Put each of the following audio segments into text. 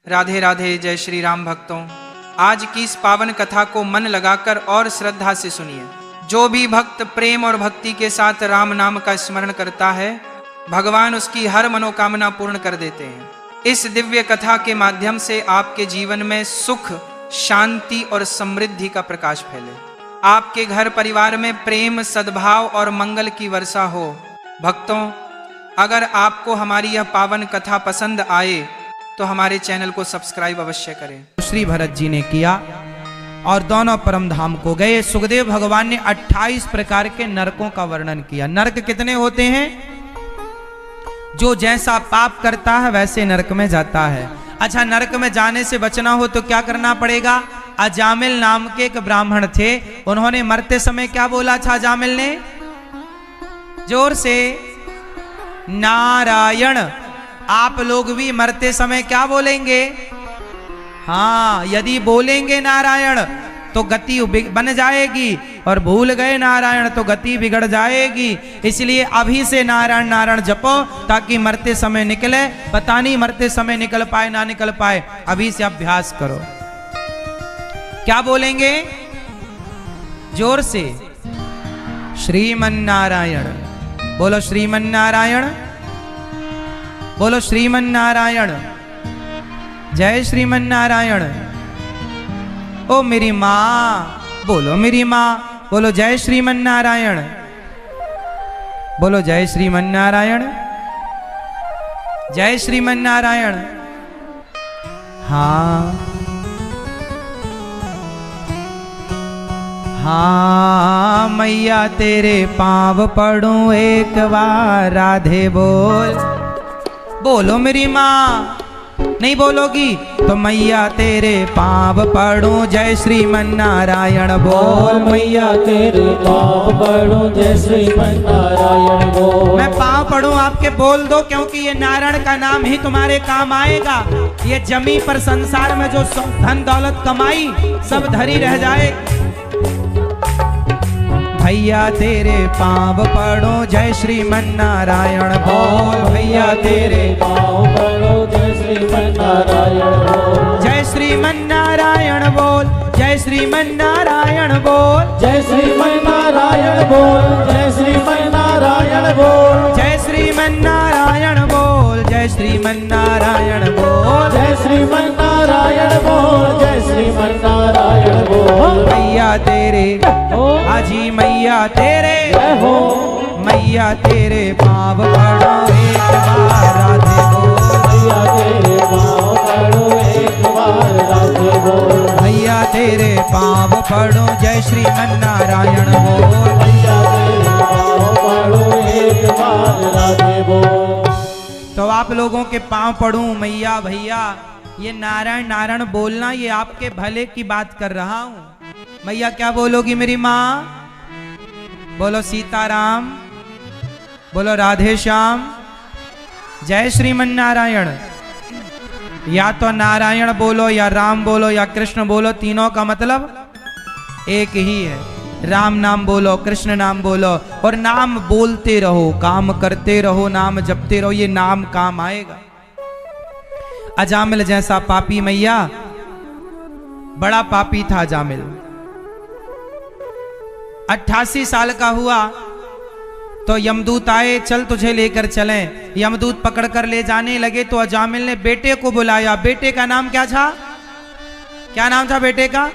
राधे राधे। जय श्री राम भक्तों, आज की इस पावन कथा को मन लगाकर और श्रद्धा से सुनिए। जो भी भक्त प्रेम और भक्ति के साथ राम नाम का स्मरण करता है, भगवान उसकी हर मनोकामना पूर्ण कर देते हैं। इस दिव्य कथा के माध्यम से आपके जीवन में सुख, शांति और समृद्धि का प्रकाश फैले। आपके घर परिवार में प्रेम, सद्भाव और मंगल की वर्षा हो। भक्तों, अगर आपको हमारी यह पावन कथा पसंद आए तो हमारे चैनल को सब्सक्राइब अवश्य करें। श्री भरत जी ने किया और दोनों परम धाम को गए। सुखदेव भगवान ने 28 प्रकार के नरकों का वर्णन किया। नरक कितने होते हैं? जो जैसा पाप करता है वैसे नरक में जाता है। अच्छा, नरक में जाने से बचना हो तो क्या करना पड़ेगा? अजामिल नाम के एक ब्राह्मण थे, उन्होंने मरते समय क्या बोला था? अजामिल ने जोर से नारायण। आप लोग भी मरते समय क्या बोलेंगे? हाँ, यदि बोलेंगे नारायण तो गति बन जाएगी, और भूल गए नारायण तो गति बिगड़ जाएगी। इसलिए अभी से नारायण नारायण जपो, ताकि मरते समय निकले। पता नहीं मरते समय निकल पाए ना निकल पाए, अभी से अभ्यास करो। क्या बोलेंगे? जोर से श्रीमन नारायण। बोलो श्रीमन नारायण, बोलो श्रीमन नारायण। जय श्रीमन नारायण। ओ मेरी माँ, बोलो मेरी माँ। बोलो जय श्रीमन नारायण। बोलो जय श्रीमन नारायण। जय श्रीमन नारायण। हाँ हाँ, मैया तेरे पाँव पड़ूं एक बार, राधे बोल। बोलो मेरी माँ। नहीं बोलोगी तो मैया तेरे पाँव पड़ूं, जय श्रीमन नारायण बोल। मैया तेरे पाँव पड़ूं, जय श्रीमन नारायण बोल। मैं पाँव पड़ूं आपके, बोल दो, क्योंकि ये नारायण का नाम ही तुम्हारे काम आएगा। ये जमी पर संसार में जो धन दौलत कमाई सब धरी रह जाए। भैया तेरे पाँव पड़ो, जय श्रीमन नारायण बोल। भैया तेरे पाँव पड़ो, जय श्रीमन नारायण बोल। जय श्रीमन नारायण बोल। जय श्रीमन नारायण बोल। जय श्रीमन नारायण बोल। जय श्रीमन नारायण बोल। जय श्रीमन नारायण बोल। जय श्रीमन नारायण बोल। जय श्रीमन नारायण बोल। जय श्रीमन नारायण बोल। मैया तेरे आजी, मैया तेरे हो, मैया तेरे पाँव पड़ो एक बार, राधे बोल। मैया तेरे पाँव पड़ो एक बार, राधे बोल। मैया तेरे पाँव पड़ो, जय श्रीमन नारायण बोल। मैया तेरे पाँव पड़ो एक बार, राधे बोल। तो आप लोगों के पाँव पड़ूं मैया भैया, ये नारायण नारायण बोलना, ये आपके भले की बात कर रहा हूं। मैया क्या बोलोगी मेरी माँ? बोलो सीताराम, बोलो राधे श्याम, जय श्रीमन नारायण। या तो नारायण बोलो, या राम बोलो, या कृष्ण बोलो, तीनों का मतलब एक ही है। राम नाम बोलो, कृष्ण नाम बोलो, और नाम बोलते रहो, काम करते रहो, नाम जपते रहो, ये नाम काम आएगा। अजामिल जैसा पापी मैया, बड़ा पापी था अजामिल। 88 साल का हुआ तो यमदूत आए, चल तुझे लेकर चलें। यमदूत पकड़ कर ले जाने लगे तो अजामिल ने बेटे को बुलाया। बेटे का नाम क्या था? क्या नाम था बेटे का?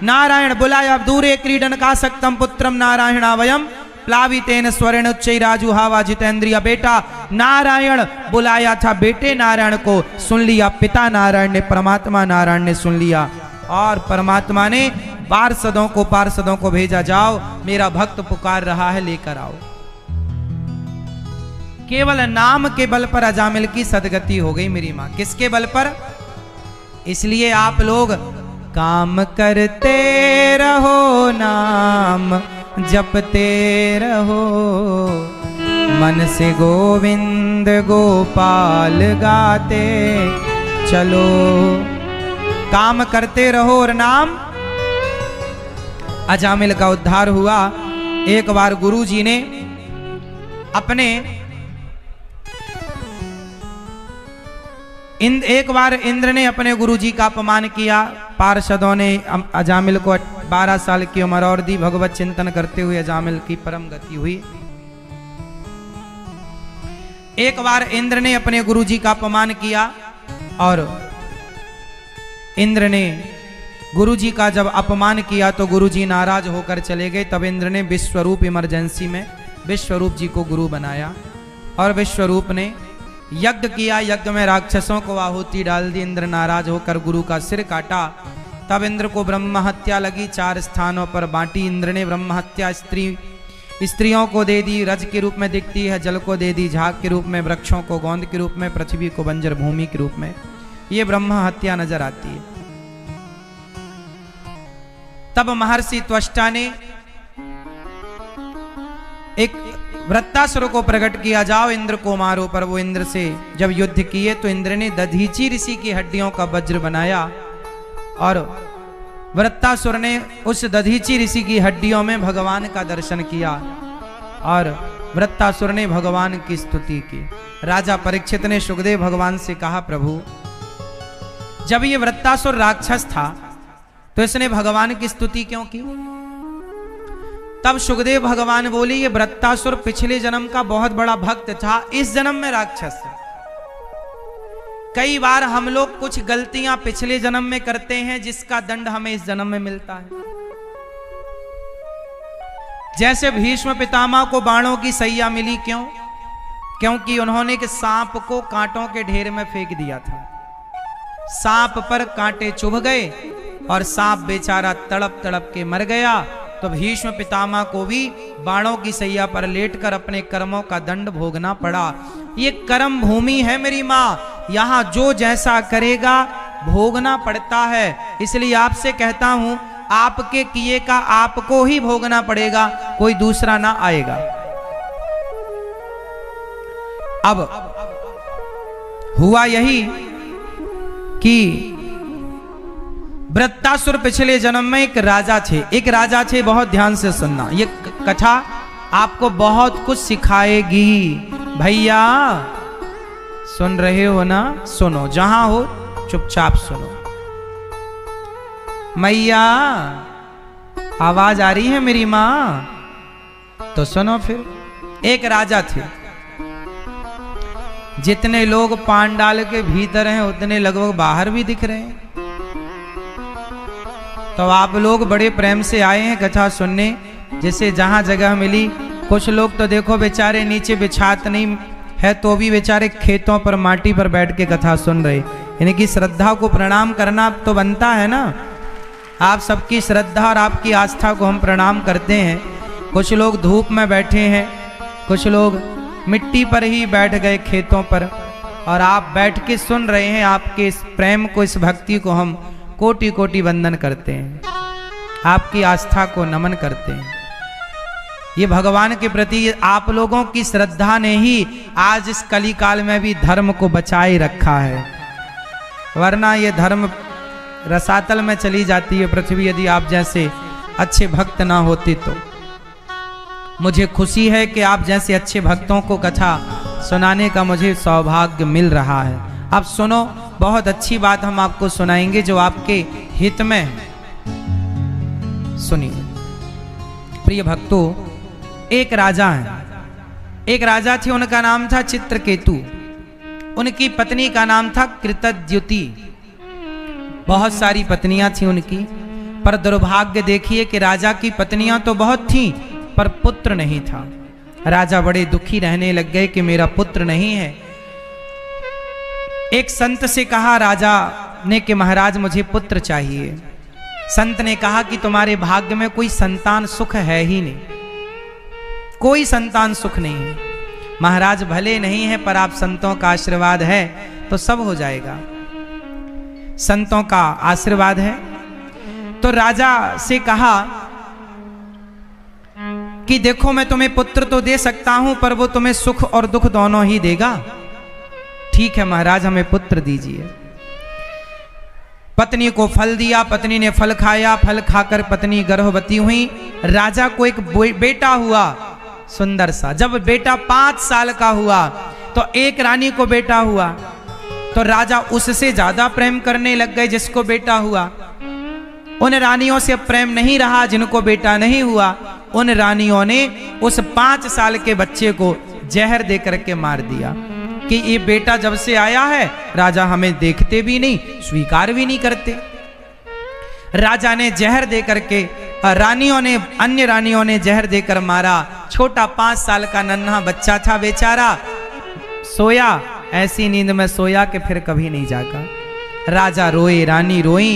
नारायण। बुलाया। दूरे क्रीडन का सक्तम पुत्रम नारायणावयम प्लावितेन स्वरेण उच्चैराजु हावा जितेंद्रिया। बेटा नारायण बुलाया था बेटे नारायण को, सुन लिया पिता नारायण ने, परमात्मा नारायण ने सुन लिया, और परमात्मा ने पार्षदों को भेजा, जाओ मेरा भक्त पुकार रहा है, लेकर आओ। केवल नाम के बल पर अजामिल की सदगति हो गई मेरी मां। किसके बल पर? इसलिए आप लोग काम करते रहो, नाम जपते रहो, मन से गोविंद गोपाल गाते चलो। काम करते रहो और नाम। अजामिल का उद्धार हुआ। एक बार गुरुजी ने अपने एक बार इंद्र ने अपने गुरुजी का अपमान किया। पार्षदों ने अजामिल को 12 साल की उम्र और दी। भगवत चिंतन करते हुए अजामिल की परम गति हुई। एक बार इंद्र ने अपने गुरुजी का अपमान किया और इंद्र ने गुरुजी का जब अपमान किया तो गुरुजी नाराज होकर चले गए। तब इंद्र ने विश्वरूप इमरजेंसी में विश्वरूप जी को गुरु बनाया और विश्वरूप ने यज्ञ किया। यज्ञ में राक्षसों को आहुति डाल दी। इंद्र नाराज होकर गुरु का सिर काटा। तब इंद्र को ब्रह्म हत्या लगी। 4 स्थानों पर बांटी। इंद्र ने ब्रह्म हत्या स्त्रियों को दे दी, रज के रूप में दिखती है, जल को दे दी झाग के रूप में, वृक्षों को गोंद के रूप में, पृथ्वी को बंजर भूमि के रूप में। ये ब्रह्म हत्या नजर आती है। तब महर्षि त्वष्टा ने एक वृत्तासुर को प्रकट किया, जाओ इंद्र को मारो। पर वो इंद्र से जब युद्ध किए तो इंद्र ने दधीची ऋषि की हड्डियों का वज्र बनाया और वृत्तासुर ने उस दधीची ऋषि की हड्डियों में भगवान का दर्शन किया और वृत्तासुर ने भगवान की स्तुति की। राजा परीक्षित ने सुखदेव भगवान से कहा, प्रभु जब ये वृत्तासुर राक्षस था तो इसने भगवान की स्तुति क्यों की? तब सुखदेव भगवान बोले, ये वृत्तासुर पिछले जन्म का बहुत बड़ा भक्त था, इस जन्म में राक्षस है। कई बार हम लोग कुछ गलतियां पिछले जन्म में करते हैं जिसका दंड हमें इस जन्म में मिलता है। जैसे भीष्म पितामह को बाणों की सैया मिली, क्यों? क्योंकि उन्होंने एक सांप को कांटों के ढेर में फेंक दिया था। सांप पर कांटे चुभ गए और सांप बेचारा तड़प तड़प के मर गया। तो भीष्म पितामह को भी बाणों की सैया पर लेटकर अपने कर्मों का दंड भोगना पड़ा। ये कर्म भूमि है मेरी माँ, यहाँ जो जैसा करेगा भोगना पड़ता है। इसलिए आपसे कहता हूं, आपके किए का आपको ही भोगना पड़ेगा, कोई दूसरा ना आएगा। अब हुआ यही कि वृत्तासुर पिछले जन्म में एक राजा थे। एक राजा थे, बहुत ध्यान से सुनना, ये कथा आपको बहुत कुछ सिखाएगी। भैया सुन रहे हो ना? सुनो, जहां हो चुपचाप सुनो। मैया आवाज आ रही है मेरी माँ? तो सुनो फिर। एक राजा थे, जितने लोग पांडाल के भीतर हैं उतने लगभग बाहर भी दिख रहे हैं। तो आप लोग बड़े प्रेम से आए हैं कथा सुनने, जैसे जहां जगह मिली। कुछ लोग तो देखो बेचारे नीचे बिछात नहीं है तो भी बेचारे खेतों पर माटी पर बैठ के कथा सुन रहे। इनकी श्रद्धा को प्रणाम करना तो बनता है ना। आप सबकी श्रद्धा और आपकी आस्था को हम प्रणाम करते हैं। कुछ लोग धूप में बैठे हैं, कुछ लोग मिट्टी पर ही बैठ गए खेतों पर, और आप बैठ के सुन रहे हैं। आपके इस प्रेम को, इस भक्ति को हम कोटि कोटि वंदन करते हैं, आपकी आस्था को नमन करते हैं। ये भगवान के प्रति आप लोगों की श्रद्धा ने ही आज इस कली काल में भी धर्म को बचाए रखा है, वरना ये धर्म रसातल में चली जाती है पृथ्वी, यदि आप जैसे अच्छे भक्त ना होते तो। मुझे खुशी है कि आप जैसे अच्छे भक्तों को कथा सुनाने का मुझे सौभाग्य मिल रहा है। अब सुनो, बहुत अच्छी बात हम आपको सुनाएंगे जो आपके हित में है। सुनिए प्रिय भक्तों, एक राजा है, एक राजा थे, उनका नाम था चित्रकेतु। उनकी पत्नी का नाम था कृतद्युति। बहुत सारी पत्नियां थी उनकी, पर दुर्भाग्य देखिए कि राजा की पत्नियां तो बहुत थीं पर पुत्र नहीं था। राजा बड़े दुखी रहने लग गए कि मेरा पुत्र नहीं है। एक संत से कहा राजा ने कि महाराज मुझे पुत्र चाहिए। संत ने कहा कि तुम्हारे भाग्य में कोई संतान सुख है ही नहीं, कोई संतान सुख नहीं है। महाराज भले नहीं है पर आप संतों का आशीर्वाद है तो सब हो जाएगा। संतों का आशीर्वाद है तो राजा से कहा कि देखो मैं तुम्हें पुत्र तो दे सकता हूं पर वो तुम्हें सुख और दुख दोनों ही देगा। ठीक है महाराज, हमें पुत्र दीजिए। पत्नी को फल दिया, पत्नी ने फल खाया, फल खाकर पत्नी गर्भवती हुई। राजा को एक बेटा हुआ सुंदर सा। जब बेटा 5 साल का हुआ तो एक रानी को बेटा हुआ, तो राजा उससे ज्यादा प्रेम करने लग गए जिसको बेटा हुआ। उन रानियों से अब प्रेम नहीं रहा जिनको बेटा नहीं हुआ। उन रानियों ने उस 5 साल के बच्चे को जहर दे करके मार दिया कि ये बेटा जब से आया है राजा हमें देखते भी नहीं, स्वीकार भी नहीं करते। राजा ने जहर दे करके, रानियों ने, अन्य रानियों ने जहर देकर मारा। छोटा 5 साल का नन्हा बच्चा था बेचारा, सोया, ऐसी नींद में सोया कि फिर कभी नहीं जागा। राजा रोए, रानी रोई।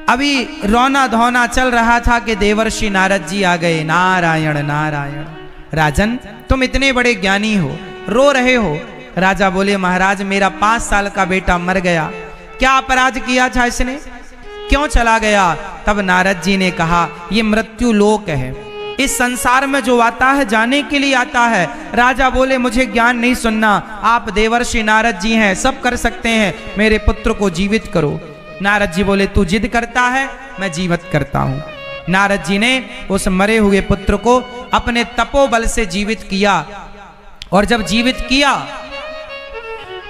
अभी रोना धोना चल रहा था कि देवर्षि नारद जी आ गए। नारायण नारायण, राजन तुम इतने बड़े ज्ञानी हो, रो रहे हो। राजा बोले महाराज मेरा 5 साल का बेटा मर गया। क्या अपराध किया था इसने, क्यों चला गया? तब नारद जी ने कहा ये मृत्यु लोक है, इस संसार में जो आता है जाने के लिए आता है। राजा बोले मुझे ज्ञान नहीं सुनना, आप देवर्षि नारद जी हैं, सब कर सकते हैं, मेरे पुत्र को जीवित करो। नारद जी बोले तू जिद करता है, मैं जीवित करता हूं। नारद जी ने उस मरे हुए पुत्र को अपने तपोबल से जीवित किया। और जब जीवित किया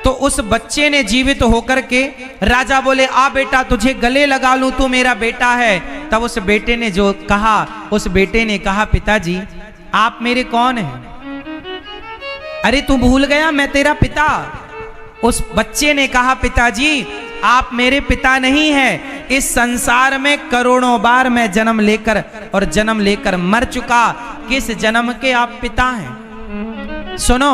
तो उस बच्चे ने जीवित होकर के, राजा बोले आ बेटा तुझे गले लगा लूं, तू मेरा बेटा है। तब उस बेटे ने जो कहा, उस बेटे ने कहा पिताजी आप मेरे कौन हैं? अरे तू भूल गया मैं तेरा पिता। उस बच्चे ने कहा पिताजी आप मेरे पिता नहीं हैं, इस संसार में करोड़ों बार मैं जन्म लेकर मर चुका, किस जन्म के आप पिता हैं? सुनो,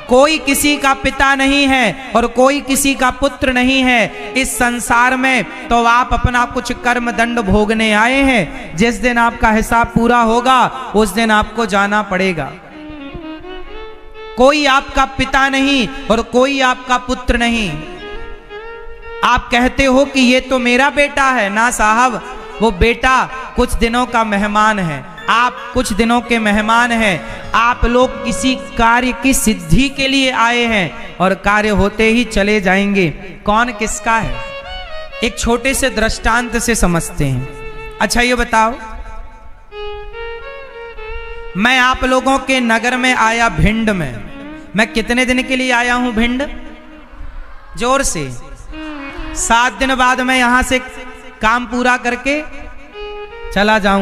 कोई किसी का पिता नहीं है और कोई किसी का पुत्र नहीं है इस संसार में। तो आप अपना कुछ कर्म दंड भोगने आए हैं, जिस दिन आपका हिसाब पूरा होगा उस दिन आपको जाना पड़ेगा। कोई आपका पिता नहीं और कोई आपका पुत्र नहीं। आप कहते हो कि ये तो मेरा बेटा है, ना साहब, वो बेटा कुछ दिनों का मेहमान है, आप कुछ दिनों के मेहमान हैं। आप लोग किसी कार्य की सिद्धि के लिए आए हैं और कार्य होते ही चले जाएंगे। कौन किसका है, एक छोटे से दृष्टांत से समझते हैं। अच्छा ये बताओ, मैं आप लोगों के नगर में आया भिंड में, मैं कितने दिन के लिए आया हूं भिंड? जोर से 7 दिन बाद मैं यहां से काम पूरा करके चला जाऊं।